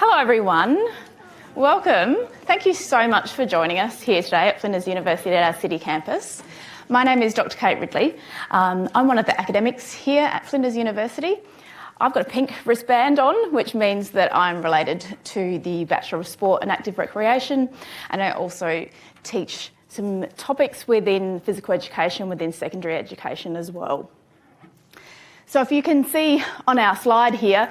Hello everyone, welcome. Thank you so much for joining us here today at Flinders University at our city campus. My name is Dr. Kate Ridley. I'm one of the academics here at Flinders University. I've got a pink wristband on, which means that I'm related to the Bachelor of Sport and Active Recreation, and I also teach some topics within physical education, within secondary education as well. So if you can see on our slide here,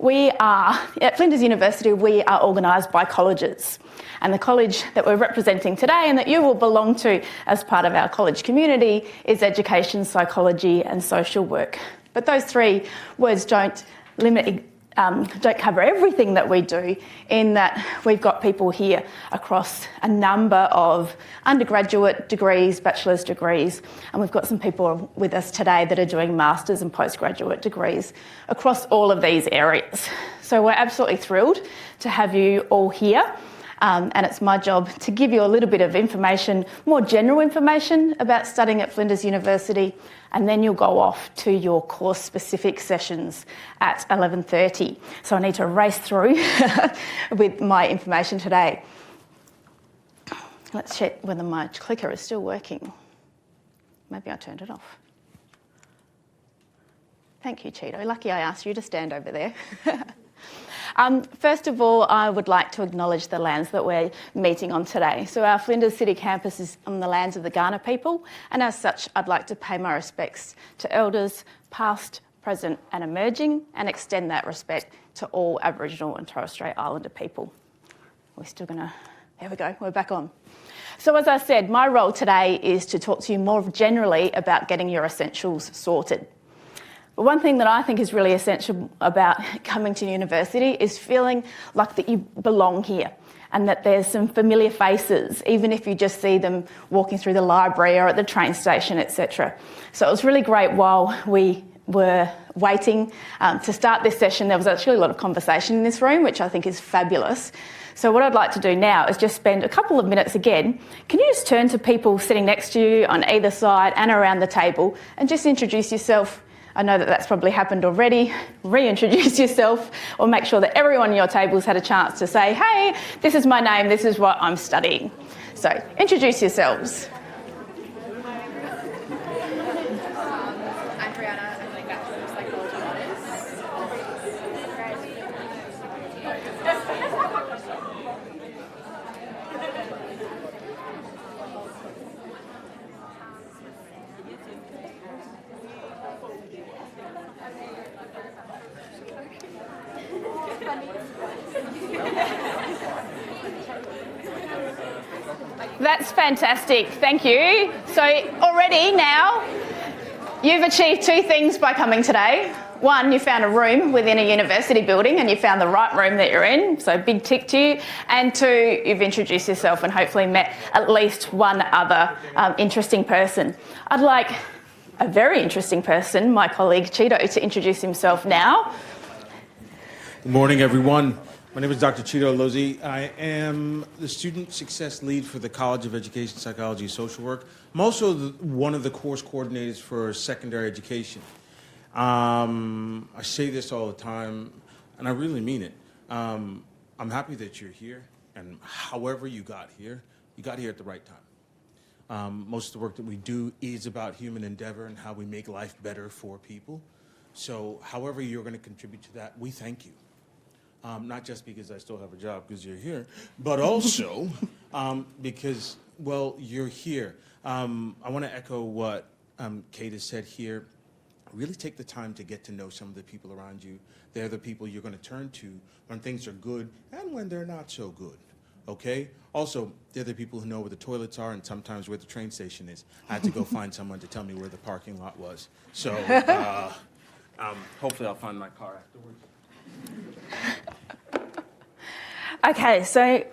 at Flinders University, we are organised by colleges. And the college that we're representing today and that you will belong to as part of our college community is Education, Psychology and Social Work. But those three words don't cover everything that we do, in that we've got people here across a number of undergraduate degrees, bachelor's degrees, and we've got some people with us today that are doing master's and postgraduate degrees across all of these areas. So we're absolutely thrilled to have you all here. And it's my job to give you a little bit of information, more general information about studying at Flinders University, and then you'll go off to your course-specific sessions at 11:30. So I need to race through with my information today. Let's check whether my clicker is still working. Maybe I turned it off. Thank you, Cheeto. Lucky I asked you to stand over there. First of all, I would like to acknowledge the lands that we're meeting on today. So our Flinders City campus is on the lands of the Kaurna people, and as such, I'd like to pay my respects to elders, past, present and emerging, and extend that respect to all Aboriginal and Torres Strait Islander people. There we go, we're back on. So as I said, my role today is to talk to you more generally about getting your essentials sorted. But one thing that I think is really essential about coming to university is feeling like that you belong here and that there's some familiar faces, even if you just see them walking through the library or at the train station, etc. So it was really great while we were waiting to start this session. There was actually a lot of conversation in this room, which I think is fabulous. So what I'd like to do now is just spend a couple of minutes again. Can you just turn to people sitting next to you on either side and around the table and just introduce yourself? I know that that's probably happened already. Reintroduce yourself, or make sure that everyone at your tables had a chance to say, hey, this is my name, this is what I'm studying. So introduce yourselves. I'm Brianna, I'm doing Bachelor of Psychology Honors. That's fantastic, thank you. So already now, you've achieved two things by coming today. One, you found a room within a university building and you found the right room that you're in, so big tick to you. And two, you've introduced yourself and hopefully met at least one other interesting person. I'd like a very interesting person, my colleague Cheeto, to introduce himself now. Good morning, everyone. My name is Dr. Cheeto Lozzi. I am the Student Success Lead for the College of Education, Psychology, and Social Work. I'm also one of the course coordinators for secondary education. I say this all the time, and I really mean it. I'm happy that you're here, and however you got here at the right time. Most of the work that we do is about human endeavor and how we make life better for people. So however you're going to contribute to that, we thank you. Not just because I still have a job because you're here, but also because, well, you're here. I want to echo what Kate has said here. Really take the time to get to know some of the people around you. They're the people you're going to turn to when things are good and when they're not so good, okay? Also, they're the people who know where the toilets are and sometimes where the train station is. I had to go find someone to tell me where the parking lot was. So hopefully I'll find my car afterwards. Okay, so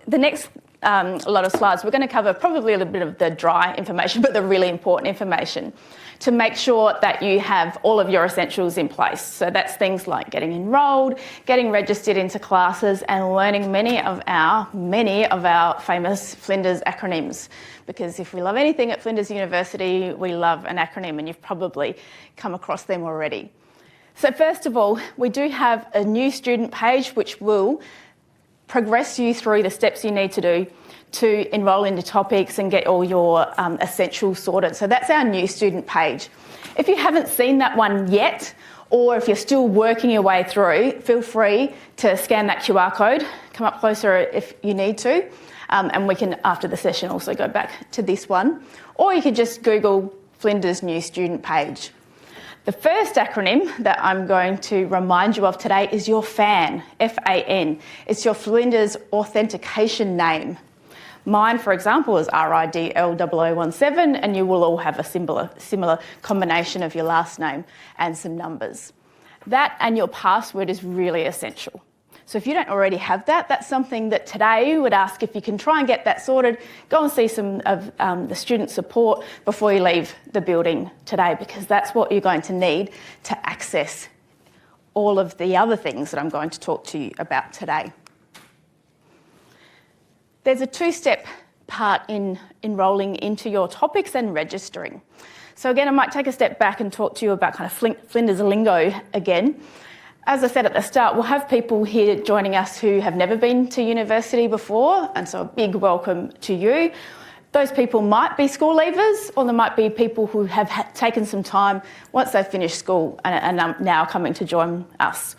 the next lot of slides, we're going to cover probably a little bit of the dry information, but the really important information to make sure that you have all of your essentials in place. So that's things like getting enrolled, getting registered into classes, and learning many of our famous Flinders acronyms. Because if we love anything at Flinders University, we love an acronym, and you've probably come across them already. So first of all, we do have a new student page which will progress you through the steps you need to do to enrol into topics and get all your essentials sorted. So that's our new student page. If you haven't seen that one yet, or if you're still working your way through, feel free to scan that QR code, come up closer if you need to, and we can, after the session, also go back to this one. Or you could just Google Flinders new student page. The first acronym that I'm going to remind you of today is your FAN, F-A-N. It's your Flinders authentication name. Mine, for example, is RIDL0017, and you will all have a similar combination of your last name and some numbers. That and your password is really essential. So if you don't already have that, that's something that today we would ask if you can try and get that sorted. Go and see some of the student support before you leave the building today, because that's what you're going to need to access all of the other things that I'm going to talk to you about today. There's a two-step part in enrolling into your topics and registering. So again, I might take a step back and talk to you about kind of Flinders lingo again. As I said at the start, we'll have people here joining us who have never been to university before, and so a big welcome to you. Those people might be school leavers, or there might be people who have taken some time once they've finished school and are now coming to join us.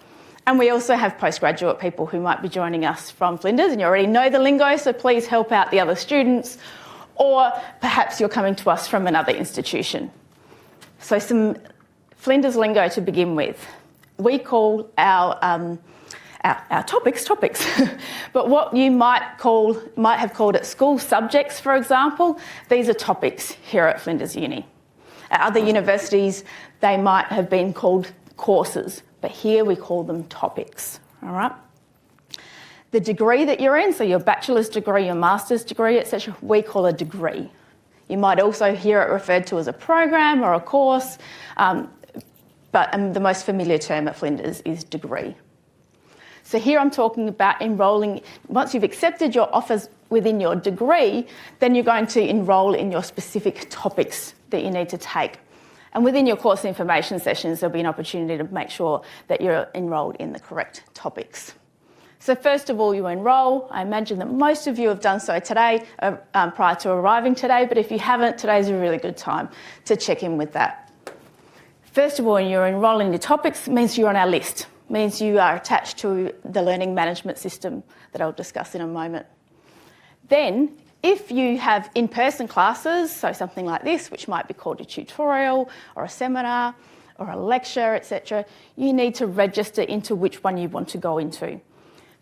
And we also have postgraduate people who might be joining us from Flinders, and you already know the lingo, so please help out the other students, or perhaps you're coming to us from another institution. So some Flinders lingo to begin with. We call our topics, but what you might have called at school subjects, for example, these are topics here at Flinders Uni. At other universities, they might have been called courses, but here we call them topics, all right? The degree that you're in, so your bachelor's degree, your master's degree, etc., we call a degree. You might also hear it referred to as a program or a course, but the most familiar term at Flinders is degree. So here I'm talking about enrolling. Once you've accepted your offers within your degree, then you're going to enrol in your specific topics that you need to take. And within your course information sessions, there'll be an opportunity to make sure that you're enrolled in the correct topics. So first of all, you enrol. I imagine that most of you have done so today, prior to arriving today, but if you haven't, today's a really good time to check in with that. First of all, you're enrolling your topics, means you're on our list, means you are attached to the learning management system that I'll discuss in a moment. Then, if you have in-person classes, so something like this, which might be called a tutorial or a seminar or a lecture, etc., you need to register into which one you want to go into.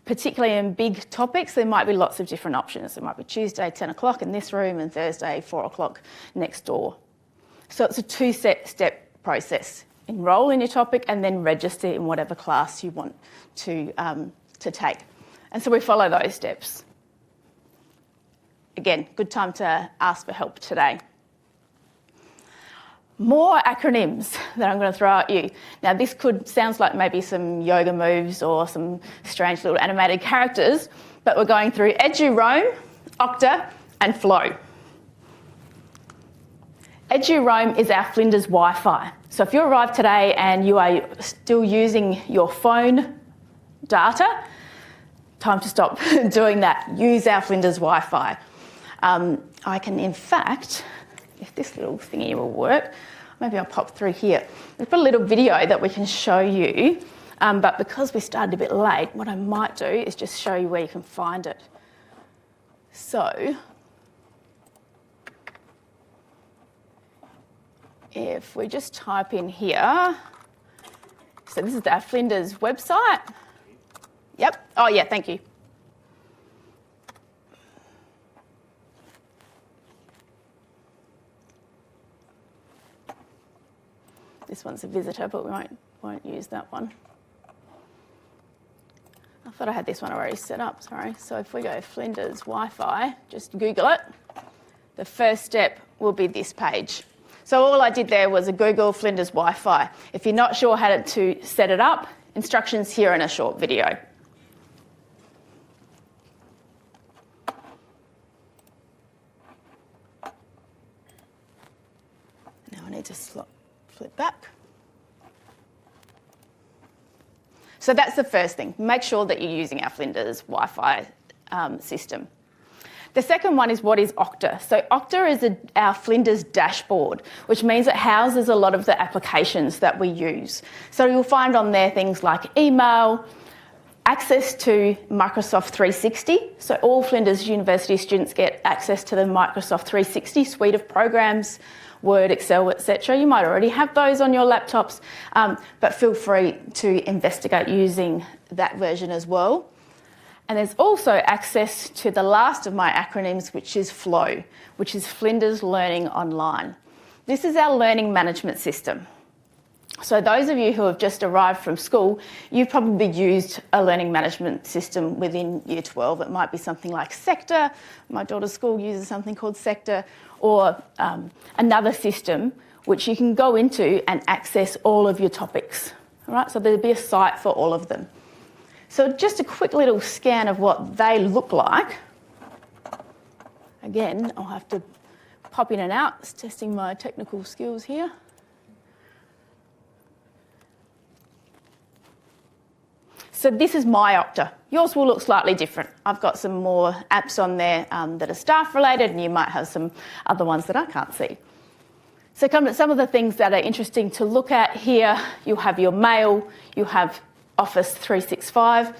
Particularly in big topics, there might be lots of different options. There might be Tuesday, 10 o'clock in this room, and Thursday, 4 o'clock next door. So it's a two-step process. Enrol in your topic and then register in whatever class you want to take. And so we follow those steps. Again, good time to ask for help today. More acronyms that I'm going to throw at you. Now this sounds like maybe some yoga moves or some strange little animated characters, but we're going through EduRoam, Okta and Flow. EduRoam is our Flinders Wi-Fi. So if you arrive today and you are still using your phone data, time to stop doing that. Use our Flinders Wi-Fi. I can, in fact, if this little thingy will work, maybe I'll pop through here. We've got a little video that we can show you, but because we started a bit late, what I might do is just show you where you can find it. So, if we just type in here, so this is our Flinders website. Yep, oh yeah, thank you. This one's a visitor, but we won't use that one. I thought I had this one already set up, sorry. So if we go Flinders Wi-Fi, just Google it. The first step will be this page. So all I did there was a Google Flinders Wi-Fi. If you're not sure how to set it up, instructions here in a short video. Now I need to flip back. So that's the first thing. Make sure that you're using our Flinders Wi-Fi system. The second one is what is Okta. So Okta is our Flinders dashboard, which means it houses a lot of the applications that we use. So you'll find on there things like email, access to Microsoft 360. So all Flinders University students get access to the Microsoft 360 suite of programs, Word, Excel, etc. You might already have those on your laptops, but feel free to investigate using that version as well. And there's also access to the last of my acronyms, which is FLOW, which is Flinders Learning Online. This is our learning management system. So those of you who have just arrived from school, you've probably used a learning management system within Year 12. It might be something like Sector. My daughter's school uses something called Sector, or another system which you can go into and access all of your topics. All right? So there'll be a site for all of them. So just a quick little scan of what they look like. Again, I'll have to pop in and out. It's testing my technical skills here. So this is my Okta. Yours will look slightly different. I've got some more apps on there that are staff related, and you might have some other ones that I can't see. So some of the things that are interesting to look at here, you have your mail, you have Office 365.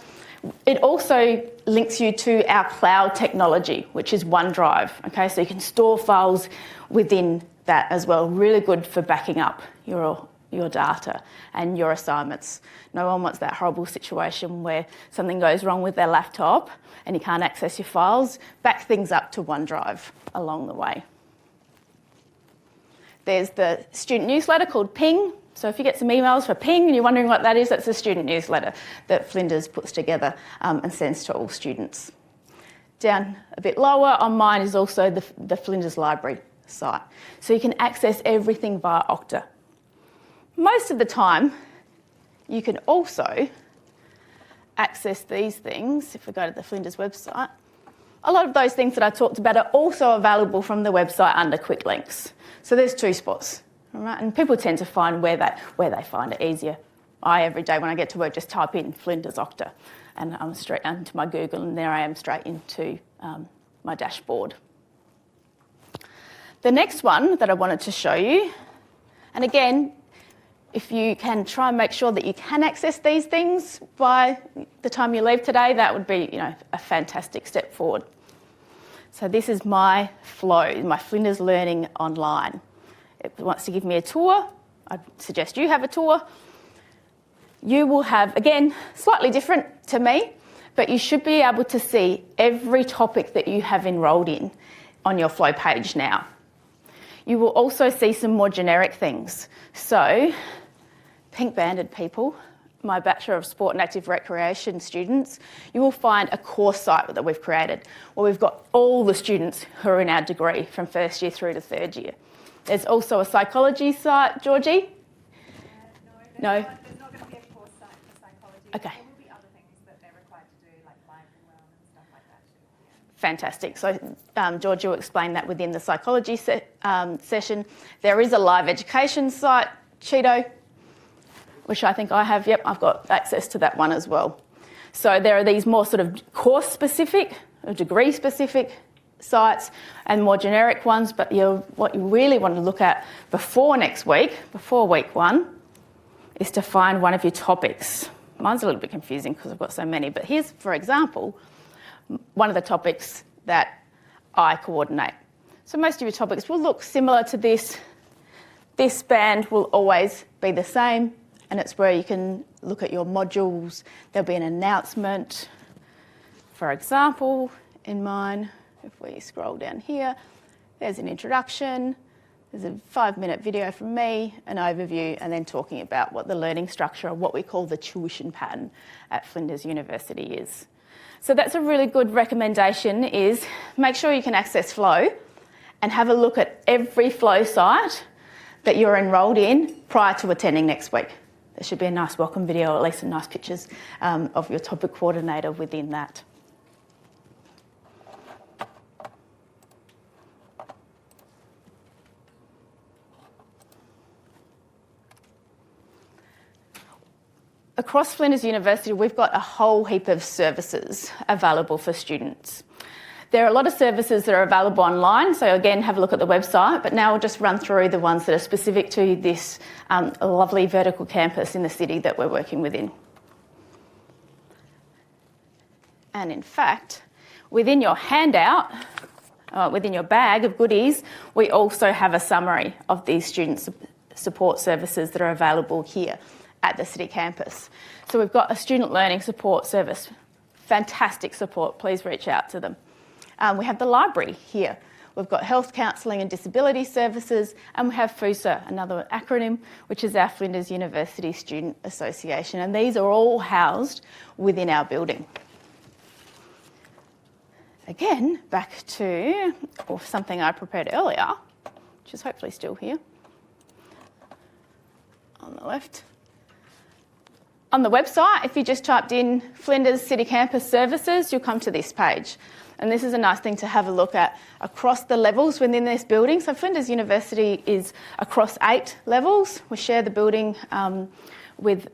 It also links you to our cloud technology, which is OneDrive. Okay, so you can store files within that as well. Really good for backing up your data and your assignments. No one wants that horrible situation where something goes wrong with their laptop and you can't access your files. Back things up to OneDrive along the way. There's the student newsletter called Ping. So if you get some emails for Ping and you're wondering what that is, that's a student newsletter that Flinders puts together and sends to all students. Down a bit lower on mine is also the Flinders Library site. So you can access everything via Okta. Most of the time, you can also access these things. If we go to the Flinders website, a lot of those things that I talked about are also available from the website under quick links. So there's two spots. All right, and people tend to find where they find it easier. Every day when I get to work, just type in Flinders Okta, and I'm straight into my Google, and there I am straight into my dashboard. The next one that I wanted to show you, and again, if you can try and make sure that you can access these things by the time you leave today, that would be, a fantastic step forward. So this is my FLOW, my Flinders Learning Online. It wants to give me a tour. I suggest you have a tour. You will have, again, slightly different to me, but you should be able to see every topic that you have enrolled in on your FLOW page now. You will also see some more generic things. So, pink banded people, my Bachelor of Sport and Active Recreation students, you will find a course site that we've created where we've got all the students who are in our degree from first year through to third year. There's also a psychology site, Georgie? No? There's not going to be a course site for psychology. Okay. There will be other things that they're required to do, like life and well and stuff like that too. Yeah. Fantastic. So Georgie will explain that within the psychology session. There is a live education site, Cheeto, which I think I have. Yep, I've got access to that one as well. So there are these more sort of course-specific or degree-specific sites and more generic ones, but what you really want to look at before next week, before week one, is to find one of your topics. Mine's a little bit confusing because I've got so many, but here's, for example, one of the topics that I coordinate. So most of your topics will look similar to this. This band will always be the same, and it's where you can look at your modules. There'll be an announcement. For example, in mine, if we scroll down here, there's an introduction, there's a 5-minute video from me, an overview, and then talking about what the learning structure, or what we call the tuition pattern at Flinders University is. So that's a really good recommendation, is make sure you can access FLOW and have a look at every FLOW site that you're enrolled in prior to attending next week. There should be a nice welcome video, or at least some nice pictures of your topic coordinator within that. across Flinders University, we've got a whole heap of services available for students. There are a lot of services that are available online, so again, have a look at the website, but now we'll just run through the ones that are specific to this lovely vertical campus in the city that we're working within. And in fact, within your handout, within your bag of goodies, we also have a summary of these student support services that are available here at the city campus. So we've got a student learning support service. Fantastic support, please reach out to them. We have the library here. We've got health counselling and disability services, and we have FUSA, another acronym, which is our Flinders University Student Association, and these are all housed within our building. Again, back to something I prepared earlier, which is hopefully still here on the left. On the website, if you just typed in Flinders City Campus Services, you'll come to this page. And this is a nice thing to have a look at across the levels within this building. So Flinders University is across 8 levels. We share the building with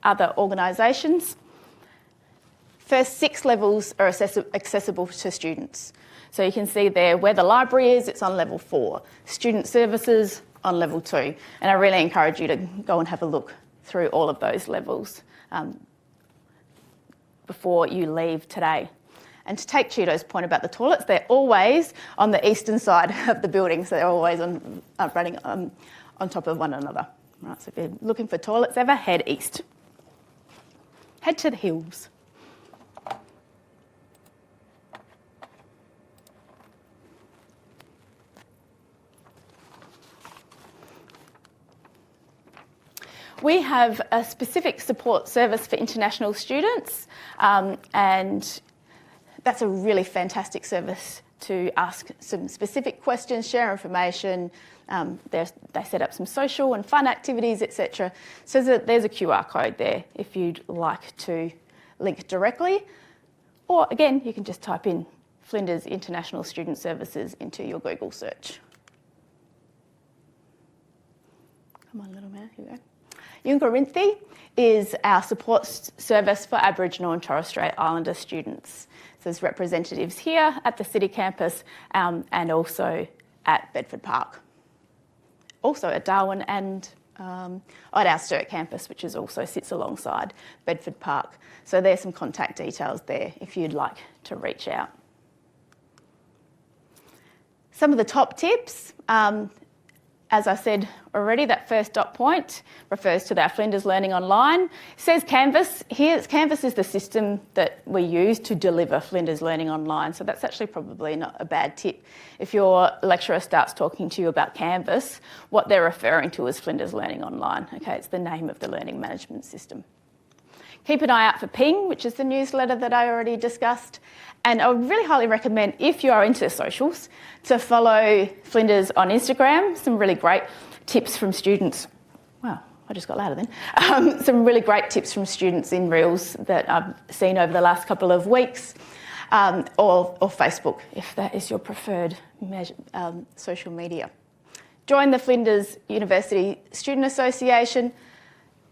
other organisations. First 6 levels are accessible to students. So you can see there where the library is, it's on level 4. Student services on level 2. And I really encourage you to go and have a look through all of those levels before you leave today. And to take Cheeto's point about the toilets, they're always on the eastern side of the building, so they're always running on top of one another. Right, so if you're looking for toilets ever, head east. Head to the hills. We have a specific support service for international students, and that's a really fantastic service to ask some specific questions, share information. They set up some social and fun activities, etc. So there's a QR code there if you'd like to link directly. Or again, you can just type in Flinders International Student Services into your Google search. Come on, little man, here we go. Yungarinthi is our support service for Aboriginal and Torres Strait Islander students. So there's representatives here at the city campus and also at Bedford Park. Also at Darwin and at our Sturt campus, which also sits alongside Bedford Park. So there's some contact details there if you'd like to reach out. Some of the top tips. As I said already, that first dot point refers to our Flinders Learning Online. It says Canvas. Here, Canvas is the system that we use to deliver Flinders Learning Online, so that's actually probably not a bad tip. If your lecturer starts talking to you about Canvas, what they're referring to is Flinders Learning Online. Okay, it's the name of the learning management system. Keep an eye out for Ping, which is the newsletter that I already discussed. And I would really highly recommend, if you are into socials, to follow Flinders on Instagram. Some really great tips from students. Wow, I just got louder then. Some really great tips from students in Reels that I've seen over the last couple of weeks. Or Facebook, if that is your preferred social media. Join the Flinders University Student Association.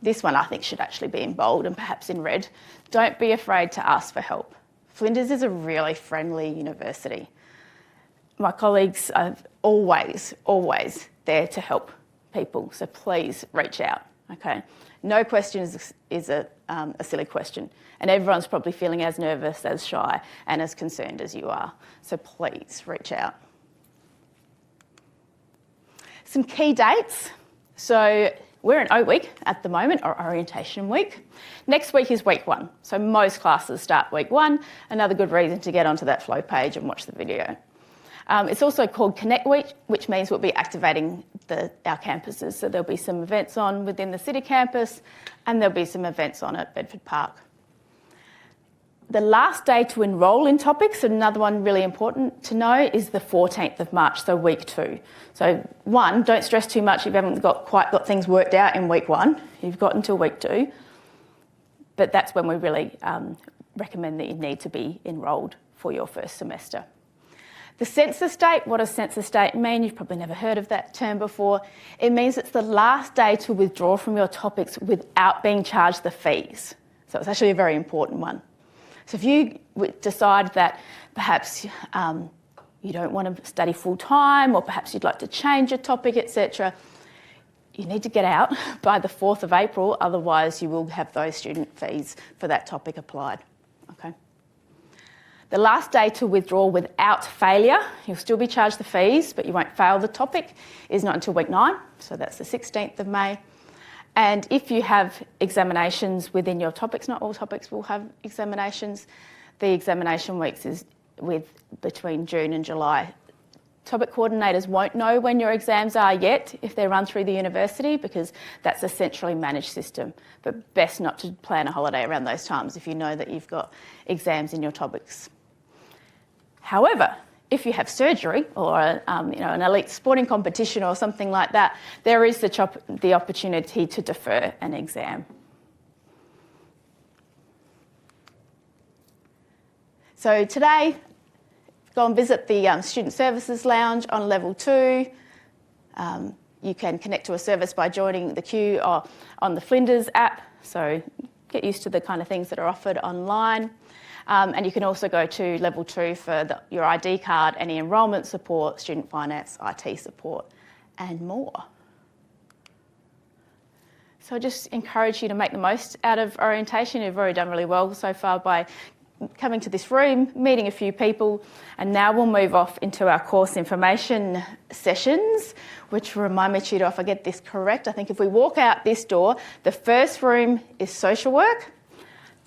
This one I think should actually be in bold and perhaps in red. Don't be afraid to ask for help. Flinders is a really friendly university. My colleagues are always there to help people, so please reach out, okay? No question is a silly question, and everyone's probably feeling as nervous, as shy, and as concerned as you are, so please reach out. Some key dates. So we're in O Week at the moment, or Orientation Week. Next week is week 1. So most classes start week 1. Another good reason to get onto that flow page and watch the video. It's also called Connect Week, which means we'll be activating our campuses. So there'll be some events on within the city campus and there'll be some events on at Bedford Park. The last day to enrol in topics, another one really important to know, is the 14th of March, so week 2. So 1, don't stress too much if you haven't quite got things worked out in week 1. You've got until week 2. But that's when we really recommend that you need to be enrolled for your first semester. The census date, what does census date mean? You've probably never heard of that term before. It means it's the last day to withdraw from your topics without being charged the fees. So it's actually a very important one. So if you decide that perhaps you don't want to study full time, or perhaps you'd like to change your topic, etc., you need to get out by the 4th of April, otherwise you will have those student fees for that topic applied. Okay. The last day to withdraw without failure, you'll still be charged the fees, but you won't fail the topic, is not until week 9, so that's the 16th of May. And if you have examinations within your topics, not all topics will have examinations, the examination weeks is between June and July. Topic coordinators won't know when your exams are yet if they're run through the university, because that's a centrally managed system. But best not to plan a holiday around those times if you know that you've got exams in your topics. However, if you have surgery or an elite sporting competition or something like that, there is the opportunity to defer an exam. So today, go and visit the Student Services Lounge on level 2. You can connect to a service by joining the queue on the Flinders app, so get used to the kind of things that are offered online. And you can also go to level 2 for your ID card, any enrolment support, student finance, IT support, and more. So I just encourage you to make the most out of orientation. You've already done really well so far by coming to this room, meeting a few people, and now we'll move off into our course information sessions, which remind me, Cheetah, if I get this correct, I think if we walk out this door, the first room is social work,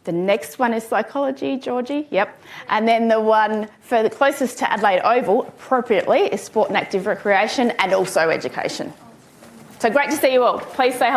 the next one is psychology, Georgie, yep, and then the one for the closest to Adelaide Oval, appropriately, is sport and active recreation and also education. So great to see you all. Please say hello.